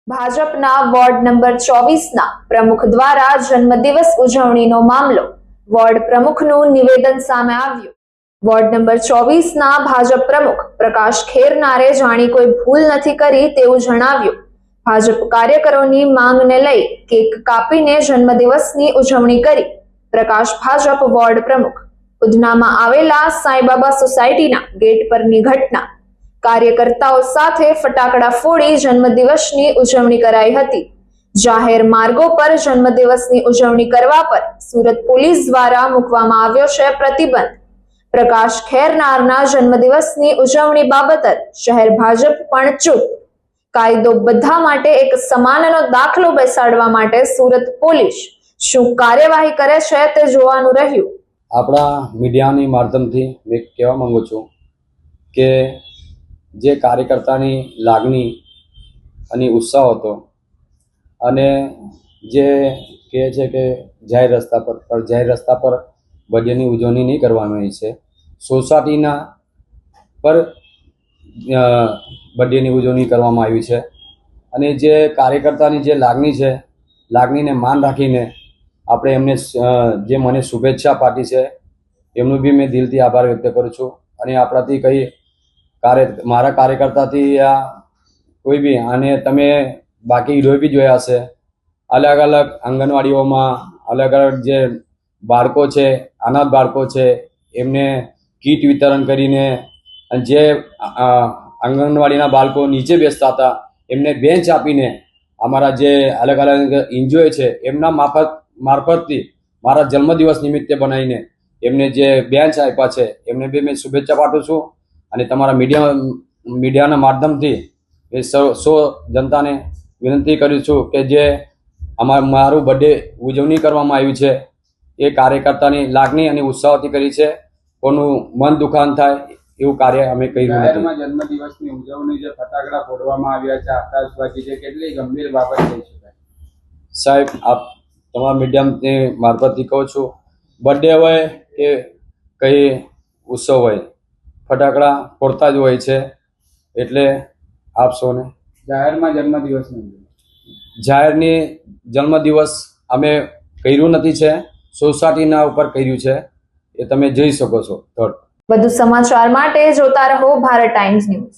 ભાજપના ward number 24ના પ્રમુખ દ્વારા જન્મદિવસ ઉજવણીનો મામલો વોર્ડ પ્રમુખનું નિવેદન સામે આવ્યું। વોર્ડ નંબર 24ના ભાજપ પ્રમુખ પ્રકાશ ખેરનારે જાણી કોઈ ભૂલ નથી કરી તેવું જણાવ્યું। ભાજપ કાર્યકરોની માંગને લઈ કેક કાપીને જન્મદિવસની ઉજવણી કરી। પ્રકાશ ભાજપ વોર્ડ પ્રમુખ ઉધનામાં આવેલા સાંઈબાબા સોસાયટીના ગેટ પરની ઘટના। કાર્યકર્તાઓ સાથે ફટાકડા ફોડી જન્મદિવસની ઉજવણી કરાઈ હતી। જાહેર માર્ગો પર જન્મદિવસની ઉજવણી કરવા પર સુરત પોલીસ દ્વારા મૂકવામાં આવ્યો છે પ્રતિબંધ। પ્રકાશ ખેરનારના જન્મદિવસની ઉજવણી બાબતે શહેર ભાજપ પણ ચૂપ। કાયદો બધા માટે એક સમાનનો દાખલો બેસાડવા માટે સુરત પોલીસ શું કાર્યવાહી કરે છે તે જોવાનું રહ્યું। આપણા મીડિયાની માધ્યમથી મેં કહેવા માંગુ છું કે જે કાર્યકર્તાની લાગણી અને ઉત્સાહ હતો અને જે કહે છે કે જાહેર રસ્તા પર બર્થડેની ઉજવણી નહીં કરવાની છે, સોસાયટીના પર બર્થડેની ઉજવણી કરવામાં આવી છે અને જે કાર્યકર્તાની જે લાગણી છે, લાગણીને માન રાખીને આપણે એમને જે મને શુભેચ્છા પાઠવી છે એમનું બી મેં દિલથી આભાર વ્યક્ત કરું છું। અને આપણાથી કંઈ મારા કાર્યકર્તાથી આ કોઈ બી અને તમે બાકી હીરો બી જોયા હશે, અલગ અલગ આંગણવાડીઓમાં અલગ અલગ જે બાળકો છે, અનાથ બાળકો છે, એમને કીટ વિતરણ કરીને જે આંગણવાડીના બાળકો નીચે બેસતા હતા એમને બેન્ચ આપીને અમારા જે અલગ અલગ એનજીઓ છે એમના મારફતથી મારા જન્મદિવસ નિમિત્તે બનાવીને એમને જે બેન્ચ આપ્યા છે એમને બી મેં શુભેચ્છા પાઠવું છું। અને તમારા મીડિયાના માધ્યમથી એ સૌ જનતાને વિનંતી કરું છું કે જે મારું બર્થડે ઉજવણી કરવામાં આવી છે એ કાર્યકર્તાની લાગણી અને ઉત્સાહથી કરી છે, કોનું મન દુખાન થાય એવું કાર્ય અમે કર્યું નથી। જન્મદિવસની ઉજવણી જે ફટાકડા ફોડવામાં આવ્યા છે, આતશબાજી છે, કેટલી ગંભીર બાબત થઈ શકાય? સાહેબ, આપ તમારા મીડિયાની મારફતથી કહું છું, બર્થડે હોય કે કંઈ ઉત્સવ હોય, ફટાકડા ફોડતા જ હોય છે। એટલે આપ સૌને જાહેરમાં જન્મદિવસની જાહેરની જન્મદિવસ અમે કર્યું નથી છે, સોસાયટીના ઉપર કર્યું છે, એ તમે જોઈ શકો છો। વધુ સમાચાર માટે જોતા રહો ભારત ટાઈમ્સ ન્યૂઝ।